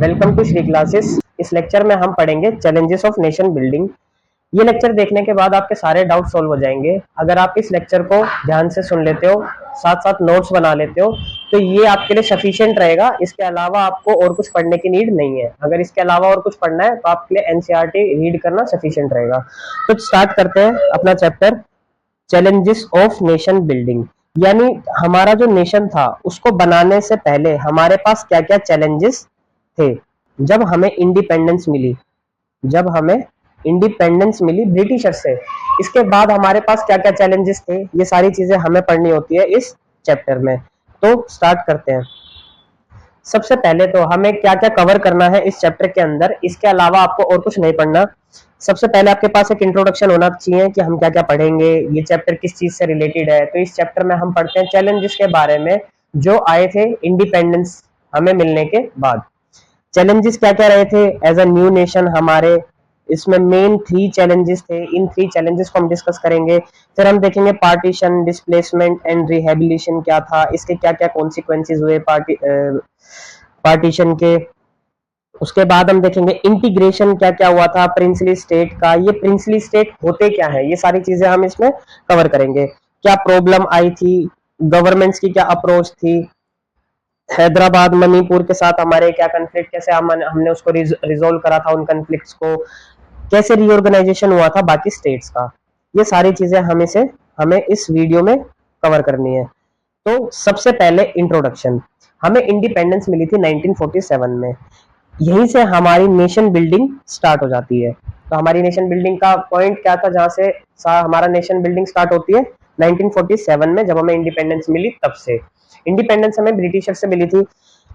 Welcome to Shri classes. इस lecture में हम पढ़ेंगे चैलेंजेस ऑफ नेशन बिल्डिंग। ये लेक्चर देखने के बाद आपके सारे डाउट सॉल्व हो जाएंगे। अगर आप इस लेक्चर को ध्यान से सुन लेते हो, साथ साथ नोट्स बना लेते हो, तो ये आपके लिए सफिशिएंट रहेगा। इसके अलावा आपको और कुछ पढ़ने की नीड नहीं है। अगर इसके अलावा और कुछ पढ़ना है तो आपके लिए एनसीईआरटी रीड करना सफिशिएंट रहेगा। तो स्टार्ट करते हैं अपना chapter challenges of nation building. यानी हमारा जो नेशन था उसको बनाने से पहले हमारे पास क्या क्या चैलेंजेस थे। जब हमें इंडिपेंडेंस मिली, जब हमें इंडिपेंडेंस मिली ब्रिटिशर से, इसके बाद हमारे पास क्या क्या चैलेंजेस थे, ये सारी चीजें हमें पढ़नी होती है इस चैप्टर में। तो स्टार्ट करते हैं। सबसे पहले तो हमें क्या क्या कवर करना है इस चैप्टर के अंदर, इसके अलावा आपको और कुछ नहीं पढ़ना। सबसे पहले आपके पास एक इंट्रोडक्शन होना चाहिए कि हम क्या क्या पढ़ेंगे, ये चैप्टर किस चीज से रिलेटेड है। तो इस चैप्टर में हम पढ़ते हैं चैलेंजेस के बारे में जो आए थे इंडिपेंडेंस हमें मिलने के बाद। चैलेंजेस क्या क्या रहे थे एज अ न्यू नेशन हमारे, इसमें मेन 3 चैलेंजेस थे। इन 3 चैलेंजेस को हम डिस्कस करेंगे। फिर हम देखेंगे पार्टीशन, डिस्प्लेसमेंट एंड रिहेबिलिटेशन क्या था, इसके क्या क्या कॉन्सिक्वेंसेस हुए पार्टीशन के। उसके बाद हम देखेंगे इंटीग्रेशन क्या क्या हुआ था प्रिंसली स्टेट का, ये प्रिंसली स्टेट होते क्या है, ये सारी चीजें हम इसमें कवर करेंगे। क्या प्रॉब्लम आई थी, गवर्नमेंट्स की क्या अप्रोच थी, हैदराबाद मणिपुर के साथ हमारे क्या कन्फ्लिक्ट, कैसे हमने उसको रिजोल्व करा था उन कन्फ्लिक्ट्स को, कैसे रीऑर्गेनाइजेशन हुआ था बाकी स्टेट्स का। ये सारी चीजें हमें इस वीडियो में कवर करनी है। तो सबसे पहले इंट्रोडक्शन। हमें इंडिपेंडेंस मिली थी 1947 में। यहीं से हमारी नेशन बिल्डिंग स्टार्ट हो जाती है। तो हमारी नेशन बिल्डिंग का पॉइंट क्या था, जहां से हमारा नेशन बिल्डिंग स्टार्ट होती है 1947 में, जब हमें इंडिपेंडेंस मिली तब से। इंडिपेंडेंस हमें ब्रिटिशर से मिली थी।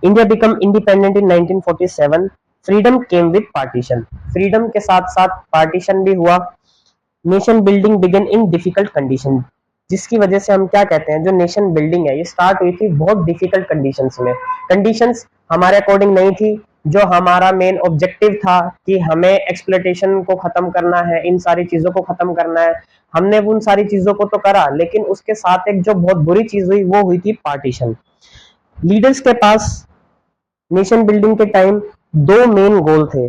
India become independent in 1947। Freedom came with partition, freedom के साथ साथ पार्टीशन भी हुआ। Nation building begin in difficult condition, जिसकी वजह से हम क्या कहते हैं, जो नेशन बिल्डिंग है ये स्टार्ट हुई थी बहुत डिफिकल्ट कंडीशंस में। कंडीशंस हमारे अकॉर्डिंग नहीं थी। जो हमारा मेन ऑब्जेक्टिव था कि हमें एक्सप्लोइटेशन को खत्म करना है, इन सारी चीजों को खत्म करना है, हमने उन सारी चीजों को तो करा, लेकिन उसके साथ एक जो बहुत बुरी चीज हुई वो हुई थी पार्टीशन। लीडर्स के पास नेशन बिल्डिंग के टाइम 2 मेन गोल थे।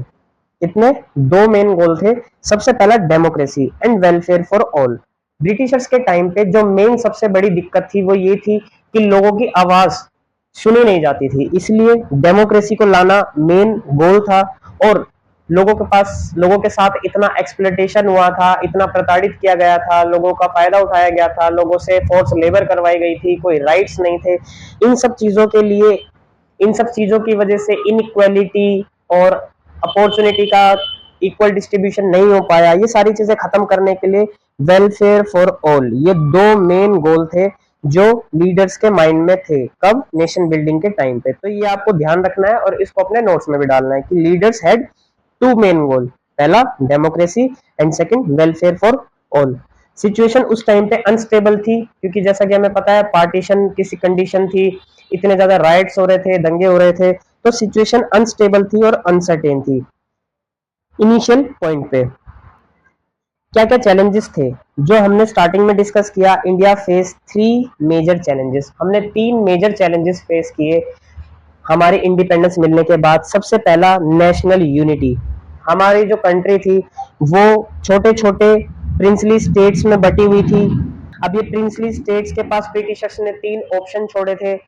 इतने 2 मेन गोल थे। सबसे पहला democracy and welfare for all. Britishers के टाइम पे जो मेन सबसे बड़ी दिक्कत थी वो ये थी कि लोगों की आवाज सुनी नहीं जाती थी, इसलिए डेमोक्रेसी को लाना मेन गोल था। और लोगों के साथ इतना एक्सप्लोइटेशन हुआ था, इतना प्रताड़ित किया गया था, लोगों का फायदा उठाया गया था, लोगों से फोर्स लेबर करवाई गई थी, कोई राइट्स नहीं थे। इन सब चीजों के लिए, इन सब चीजों की वजह से इनइक्वालिटी और अपॉर्चुनिटी का इक्वल डिस्ट्रीब्यूशन नहीं हो पाया। ये सारी चीजें खत्म करने के लिए वेलफेयर फॉर ऑल, ये 2 मेन गोल थे जो लीडर्स के माइंड में थे कब, नेशन बिल्डिंग के टाइम पे। तो ये आपको ध्यान रखना है और इसको अपने नोट्स में भी डालना है कि लीडर्स हैड 2 मेन गोल, पहला democracy and second welfare for all. Situation उस टाइम पे अनस्टेबल थी, क्योंकि जैसा कि हमें पता है पार्टीशन किसी कंडीशन थी, इतने ज्यादा राइट्स हो रहे थे, दंगे हो रहे थे, तो सिचुएशन अनस्टेबल थी और अनसर्टेन थी। इनिशियल पॉइंट पे क्या क्या चैलेंजेस थे जो हमने स्टार्टिंग में डिस्कस किया। इंडिया फेस 3 मेजर चैलेंजेस, हमने 3 मेजर चैलेंजेस फेस किए हमारी इंडिपेंडेंस मिलने के बाद। सबसे पहला नेशनल यूनिटी। हमारी जो कंट्री थी वो छोटे छोटे प्रिंसली स्टेट्स में बटी हुई थी। अब ये प्रिंसली स्टेट्स के पास ब्रिटिशर्स ने 3 ऑप्शन छोड़े थे।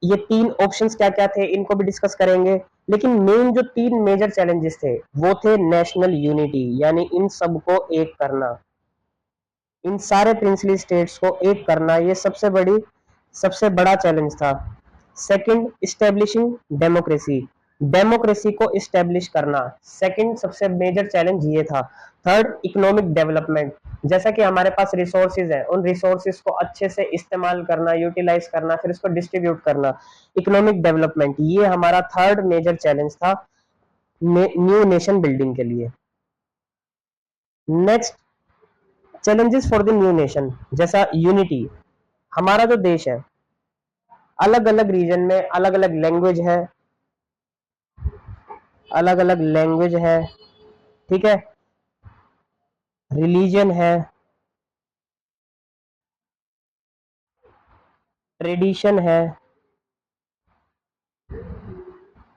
ये 3 ऑप्शंस क्या क्या थे इनको भी डिस्कस करेंगे। लेकिन मेन जो 3 मेजर चैलेंजेस थे वो थे नेशनल यूनिटी, यानी इन सबको एक करना, इन सारे प्रिंसली स्टेट्स को एक करना, ये सबसे बड़ा चैलेंज था। सेकंड, इस्टेब्लिशिंग डेमोक्रेसी, डेमोक्रेसी को इस्टेब्लिश करना, सेकंड सबसे मेजर चैलेंज ये था। थर्ड, इकोनॉमिक डेवलपमेंट, जैसा कि हमारे पास रिसोर्सेज है उन रिसोर्सेज को अच्छे से इस्तेमाल करना, यूटिलाइज करना, फिर उसको डिस्ट्रीब्यूट करना, इकोनॉमिक डेवलपमेंट, ये हमारा थर्ड मेजर चैलेंज था न्यू नेशन बिल्डिंग के लिए। Next, challenges for the new nation, जैसा यूनिटी। हमारा जो देश है अलग अलग रीजन में अलग अलग लैंग्वेज है, अलग अलग लैंग्वेज है, ठीक है, रिलीजन है, ट्रेडिशन है,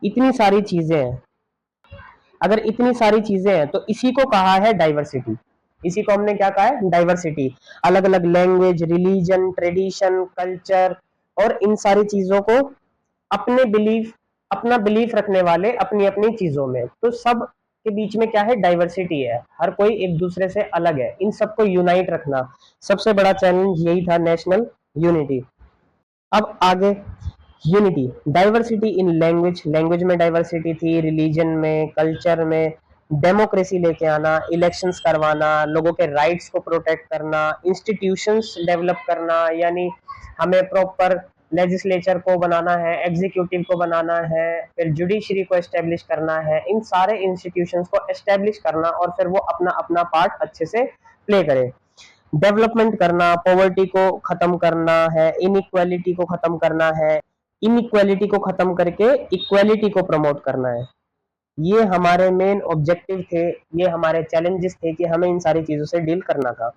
इतनी सारी चीजें हैं, अगर इतनी सारी चीजें हैं तो इसी को कहा है डाइवर्सिटी। इसी को हमने क्या कहा है, डाइवर्सिटी। अलग अलग लैंग्वेज, रिलीजन, ट्रेडिशन, कल्चर और इन सारी चीजों को अपने बिलीफ, अपना बिलीफ रखने वाले अपनी अपनी चीजों में, तो सब के बीच में क्या है, डाइवर्सिटी है। हर कोई एक दूसरे से अलग है, इन सबको यूनाइट रखना सबसे बड़ा चैलेंज यही था, नेशनल यूनिटी। अब आगे, unity, diversity in language, language में डाइवर्सिटी थी, रिलीजन में, कल्चर में, डेमोक्रेसी लेके आना, इलेक्शंस करवाना, लोगों के राइट्स को प्रोटेक्ट करना, इंस्टीट्यूशंस डेवलप करना, यानी हमें प्रॉपर लेजिस्लेचर को बनाना है, एग्जीक्यूटिव को बनाना है, फिर जुडिशरी को एस्टेब्लिश करना है, इन सारे इंस्टीट्यूशंस को एस्टेब्लिश करना और फिर वो अपना अपना पार्ट अच्छे से प्ले करे। डेवलपमेंट करना, पॉवर्टी को खत्म करना है, इनइक्वालिटी को खत्म करना है, इनइक्वालिटी को खत्म करके इक्वालिटी को प्रमोट करना है। ये हमारे मेन ऑब्जेक्टिव थे, ये हमारे चैलेंजेस थे कि हमें इन सारी चीजों से डील करना था।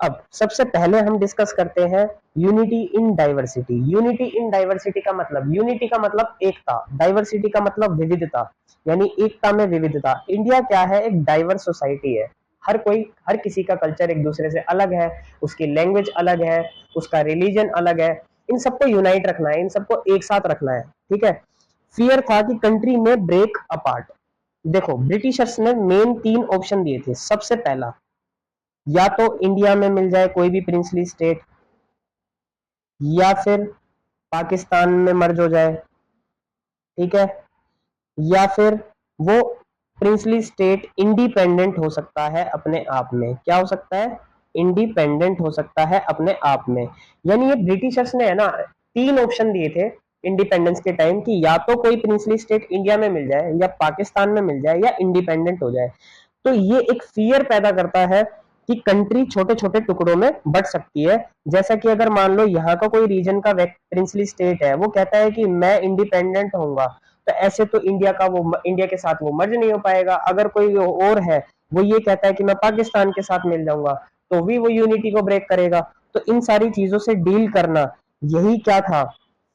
अब सबसे पहले हम डिस्कस करते हैं unity in diversity. Unity in diversity का मतलब, यूनिटी का मतलब एकता, डाइवर्सिटी का मतलब विविधता, यानी एकता में विविधता। इंडिया क्या है, एक डाइवर्स सोसाइटी है। हर कोई, हर किसी का कल्चर एक दूसरे से अलग है, उसकी लैंग्वेज अलग है, उसका रिलीजन अलग है। इन सबको यूनाइट रखना है, इन सबको एक साथ रखना है, ठीक है। फियर था कि कंट्री में ब्रेक अपार्ट। देखो, ब्रिटिशर्स ने मेन 3 ऑप्शन दिए थे। सबसे पहला, या तो इंडिया में मिल जाए कोई भी प्रिंसली स्टेट, या फिर पाकिस्तान में मर्ज हो जाए, ठीक है, या फिर वो प्रिंसली स्टेट इंडिपेंडेंट हो सकता है अपने आप में। क्या हो सकता है, इंडिपेंडेंट हो सकता है अपने आप में। यानी ये ब्रिटिशर्स ने है ना 3 ऑप्शन दिए थे इंडिपेंडेंस के टाइम कि या तो कोई प्रिंसली स्टेट इंडिया में मिल जाए, या पाकिस्तान में मिल जाए, या इंडिपेंडेंट हो जाए। तो ये एक फियर पैदा करता है कि कंट्री छोटे छोटे टुकड़ों में बट सकती है। जैसा कि अगर मान लो यहाँ का कोई रीजन का प्रिंसली स्टेट है, वो कहता है कि मैं इंडिपेंडेंट होऊंगा, तो ऐसे तो इंडिया का वो, इंडिया के साथ वो मर्ज नहीं हो पाएगा। अगर कोई और है, वो ये कहता है कि मैं पाकिस्तान के साथ मिल जाऊंगा, तो भी वो यूनिटी को ब्रेक करेगा। तो इन सारी चीजों से डील करना, यही क्या था,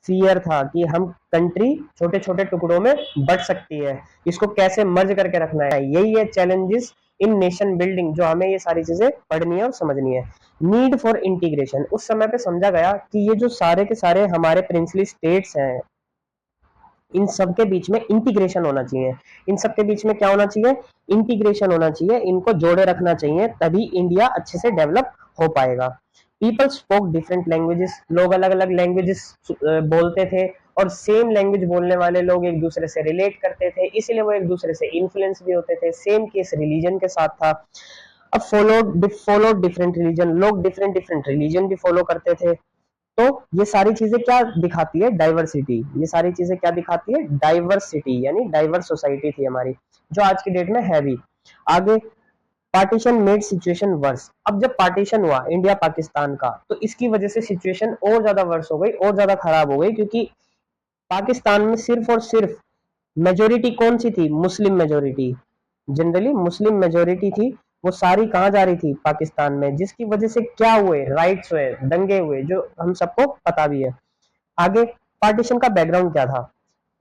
फियर था कि हम कंट्री छोटे छोटे टुकड़ों में बट सकती है, इसको कैसे मर्ज करके रखना है। यही है चैलेंजेस इन नेशन बिल्डिंग, जो हमें ये सारी चीजें पढ़नी है और समझनी है। नीड फॉर इंटीग्रेशन, उस समय पे समझा गया कि ये जो सारे के सारे हमारे प्रिंसली स्टेट्स हैं, इन सब के बीच में इंटीग्रेशन होना चाहिए। इन सब के बीच में क्या होना चाहिए, इंटीग्रेशन होना चाहिए, इनको जोड़े रखना चाहिए, तभी इंडिया अच्छे से डेवलप हो पाएगा। पीपल स्पोक डिफरेंट लैंग्वेजेस, लोग अलग अलग लैंग्वेजेस बोलते थे, और सेम लैंग्वेज बोलने वाले लोग एक दूसरे से रिलेट करते थे, इसलिए वो एक दूसरे से इन्फ्लुएंस भी होते थे। सेम केस रिलीजन के साथ था। अब फॉलो डिफरेंट रिलीजन, लोग डिफरेंट डिफरेंट रिलीजन भी फॉलो करते थे। तो ये सारी चीजें क्या दिखाती है, डाइवर्सिटी। ये सारी चीजें क्या दिखाती है, डाइवर्सिटी, यानी डाइवर्स सोसाइटी थी हमारी, जो आज की डेट में है भी। आगे, पार्टीशन मेड सिचुएशन वर्स। अब जब पार्टीशन हुआ इंडिया पाकिस्तान का, तो इसकी वजह से सिचुएशन और ज्यादा वर्स हो गई, और ज्यादा खराब हो गई, क्योंकि पाकिस्तान में सिर्फ और सिर्फ मेजोरिटी कौन सी थी, Muslim majority, generally Muslim majority थी। वो सारी कहाँ जा रही थी, पाकिस्तान में, जिसकी वजह से क्या हुए, राइट्स हुए, दंगे हुए, जो हम सबको पता भी है। आगे, पार्टीशन का बैकग्राउंड क्या था,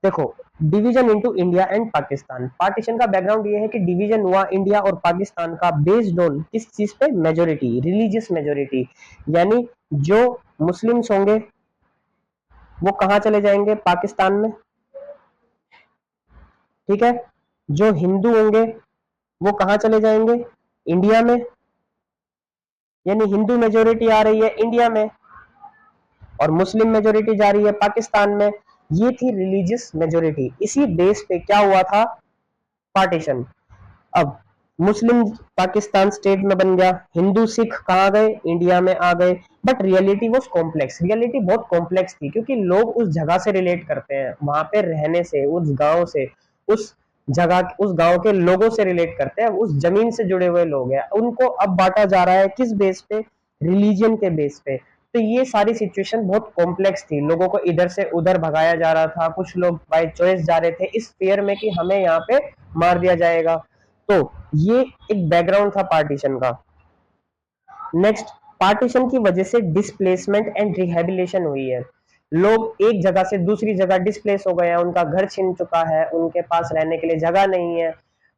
देखो, division into India and Pakistan. Partition का बैकग्राउंड ये है कि डिवीजन हुआ इंडिया और पाकिस्तान का बेस्ड ऑन किस चीज पे, मेजोरिटी, रिलीजियस मेजोरिटी। यानी जो मुस्लिम्स होंगे वो कहाँ चले जाएंगे, पाकिस्तान में, ठीक है। जो हिंदू होंगे वो कहाँ चले जाएंगे, इंडिया में, यानी हिंदू मेजोरिटी आ रही है इंडिया में और मुस्लिम मेजोरिटी जा रही है पाकिस्तान में। ये थी रिलीजियस मेजोरिटी। इसी बेस पे क्या हुआ था, पार्टीशन। अब मुस्लिम पाकिस्तान स्टेट में बन गया, हिंदू सिख कहाँ गए, इंडिया में आ गए। But reality was complex, reality बहुत कॉम्प्लेक्स थी, क्योंकि लोग उस जगह से रिलेट करते हैं, वहां पे रहने से, उस गांव से, उस जगह, उस गांव के लोगों से रिलेट करते हैं, उस जमीन से जुड़े हुए लोग हैं। उनको अब बांटा जा रहा है किस बेस पे, रिलीजन के बेस पे। तो ये सारी सिचुएशन बहुत कॉम्प्लेक्स थी, लोगों को इधर से उधर भगाया जा रहा था, कुछ लोग बाय चॉइस जा रहे थे इस फेयर में कि हमें यहाँ पे मार दिया जाएगा। तो ये एक बैकग्राउंड था पार्टीशन का। नेक्स्ट, पार्टीशन की वजह से डिस्प्लेसमेंट एंड रिहेबिलिटेशन हुई है। लोग एक जगह से दूसरी जगह डिस्प्लेस हो गए हैं, उनका घर छिन चुका है, उनके पास रहने के लिए जगह नहीं है,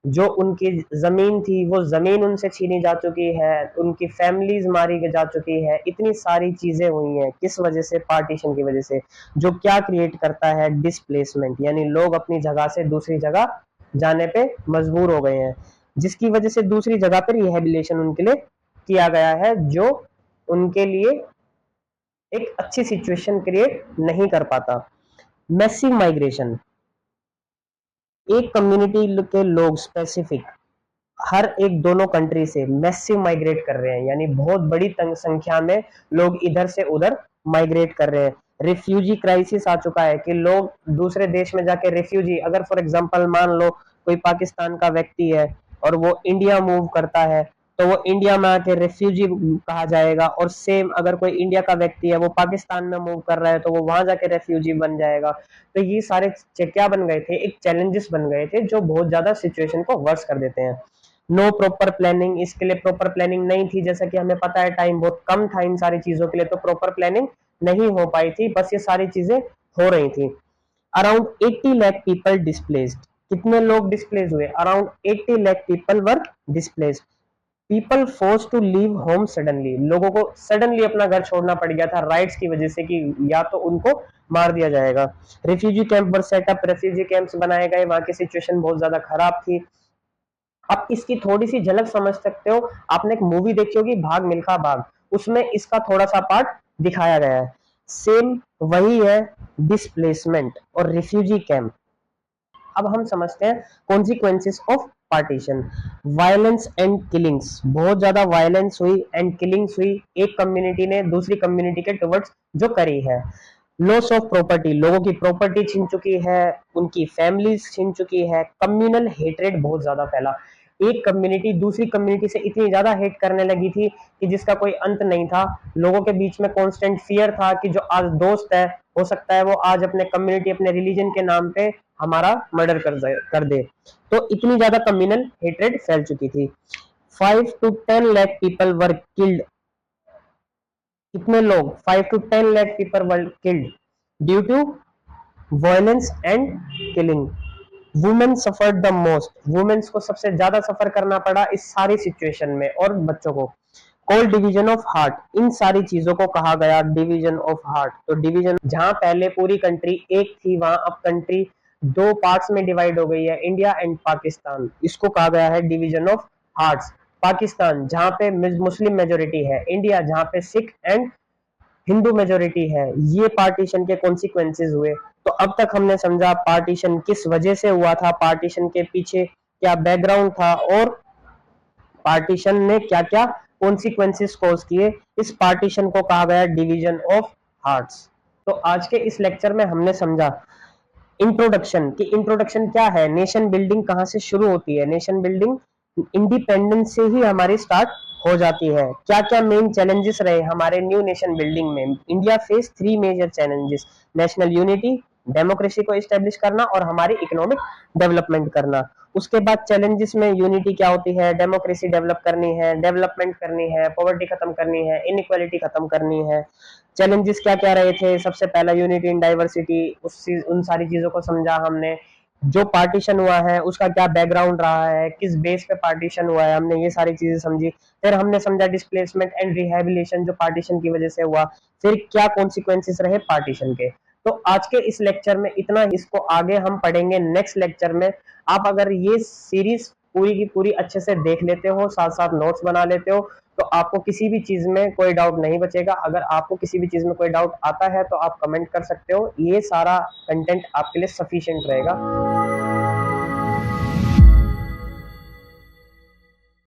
जो उनकी जमीन थी वो जमीन उनसे छीनी जा चुकी है, उनकी फैमिलीज मारी जा चुकी है, इतनी सारी चीजें हुई हैं। किस वजह से? पार्टीशन की वजह से। जो क्या क्रिएट करता है? डिस्प्लेसमेंट, यानी लोग अपनी जगह से दूसरी जगह जाने पे मजबूर हो गए हैं, जिसकी वजह से दूसरी जगह पर रिहेबिलिटेशन उनके लिए किया गया है, जो उनके लिए एक अच्छी सिचुएशन क्रिएट नहीं कर पाता। मैसिव माइग्रेशन, एक कम्युनिटी के लोग स्पेसिफिक हर एक दोनों कंट्री से मैसिव माइग्रेट कर रहे हैं, यानी बहुत बड़ी संख्या में लोग इधर से उधर माइग्रेट कर रहे हैं। रिफ्यूजी क्राइसिस आ चुका है कि लोग दूसरे देश में जाके रिफ्यूजी, अगर फॉर एग्जांपल मान लो कोई पाकिस्तान का व्यक्ति है और वो इंडिया मूव करता है, तो वो इंडिया में आके रेफ्यूजी कहा जाएगा, और सेम अगर कोई इंडिया का व्यक्ति है वो पाकिस्तान में मूव कर रहा है तो वो वहां जाके रेफ्यूजी बन जाएगा। तो ये सारे क्या बन गए थे? एक चैलेंजेस बन गए थे जो बहुत ज्यादा सिचुएशन को वर्स कर देते हैं। नो प्रॉपर प्लानिंग, इसके लिए प्रॉपर प्लानिंग नहीं थी, जैसा कि हमें पता है टाइम बहुत कम था इन सारी चीजों के लिए, तो प्रॉपर प्लानिंग नहीं हो पाई थी, बस ये सारी चीजें हो रही थी। अराउंड 80 लाख पीपल डिस्प्लेस्ड, कितने लोग डिस्प्लेस हुए? Around 80 lakh people were displaced. People force to leave home suddenly, लोगों को सडनली अपना घर छोड़ना पड़ गया था राइट्स की वजह से कि या तो उनको मार दिया जाएगा। Refugee camp were set up, refugee camps बनाए गए, वहां की सिचुएशन बहुत ज्यादा खराब थी। आप इसकी थोड़ी सी झलक समझ सकते हो, आपने एक मूवी देखी होगी भाग मिल्खा भाग, उसमें इसका थोड़ा सा पार्ट दिखाया गया है। सेम वही है डिस्प्लेसमेंट और रिफ्यूजी कैंप। अब हम समझते हैं consequences of partition. Violence and killings, बहुत ज्यादा वायलेंस हुई एंड किलिंग्स हुई, एक कम्युनिटी ने दूसरी कम्युनिटी के टुवर्ड्स जो करी है। लॉस ऑफ प्रॉपर्टी, लोगों की प्रॉपर्टी छीन चुकी है, उनकी फैमिलीज छीन चुकी है। कम्युनल हेट्रेड बहुत ज्यादा फैला, एक कम्युनिटी दूसरी कम्युनिटी से इतनी ज्यादा हेट करने लगी थी कि जिसका कोई अंत नहीं था। लोगों के बीच में कांस्टेंट फियर था कि जो आज दोस्त है हो सकता है वो आज अपने कम्युनिटी अपने रिलीजन के नाम पे हमारा मर्डर कर दे। तो इतनी ज्यादा कम्युनल हेट्रेड फैल चुकी थी। 5 to 10 lakh people were killed, कितने लोग? 5 to 10 lakh people were killed due to violence and killing. Women suffered the most, womens को सबसे ज्यादा सफर करना पड़ा इस सारी सिचुएशन में, और बच्चों को। कॉल डिवीजन ऑफ हार्ट, इन सारी चीजों को कहा गया डिवीजन ऑफ हार्ट। तो डिवीजन, जहां पहले पूरी कंट्री एक थी वहां अब कंट्री दो पार्ट्स में डिवाइड हो गई है, इंडिया एंड पाकिस्तान, इसको कहा गया है डिवीजन ऑफ हार्ट्स। पाकिस्तान जहां पे मुस्लिम मेजोरिटी है, इंडिया जहां पे सिख एंड हिंदू मेजोरिटी है, ये पार्टीशन के कॉन्सिक्वेंसेस हुए। तो अब तक हमने समझा पार्टीशन किस वजह से हुआ था, पार्टीशन के पीछे क्या बैकग्राउंड था, और पार्टीशन ने क्या क्या कॉन्सिक्वेंसेस कॉज किए। इस पार्टीशन को कहा गया डिवीजन ऑफ हार्ट्स। तो आज के इस लेक्चर में हमने समझा इंट्रोडक्शन, कि इंट्रोडक्शन क्या है, नेशन बिल्डिंग कहां से शुरू होती है। नेशन बिल्डिंग इंडिपेंडेंस से ही हमारी स्टार्ट हो जाती है। क्या क्या मेन चैलेंजेस रहे हमारे न्यू नेशन बिल्डिंग में? India face 3 major challenges, national unity, democracy को एस्टेब्लिश करना और हमारी इकोनॉमिक डेवलपमेंट करना। उसके बाद चैलेंजेस में यूनिटी क्या होती है, डेमोक्रेसी डेवलप करनी है, डेवलपमेंट करनी है, पॉवर्टी खत्म करनी है, इनइक्वालिटी खत्म करनी है। चैलेंजेस क्या क्या रहे थे? सबसे पहला यूनिटी इन डाइवर्सिटी, उन सारी चीजों को समझा हमने। जो पार्टीशन हुआ है उसका क्या बैकग्राउंड रहा है, किस बेस पे पार्टीशन हुआ है, हमने ये सारी चीजें समझी। फिर हमने समझा डिस्प्लेसमेंट एंड रिहेबिलिटेशन जो पार्टीशन की वजह से हुआ, फिर क्या कॉन्सिक्वेंसेस रहे पार्टीशन के। तो आज के इस लेक्चर में इतना, इसको आगे हम पढ़ेंगे नेक्स्ट लेक्चर में। आप अगर ये सीरीज पूरी की पूरी अच्छे से देख लेते हो, साथ साथ नोट्स बना लेते हो, तो आपको किसी भी चीज में कोई डाउट नहीं बचेगा। अगर आपको किसी भी चीज में कोई डाउट आता है तो आप कमेंट कर सकते हो, ये सारा कंटेंट आपके लिए सफिशिएंट रहेगा।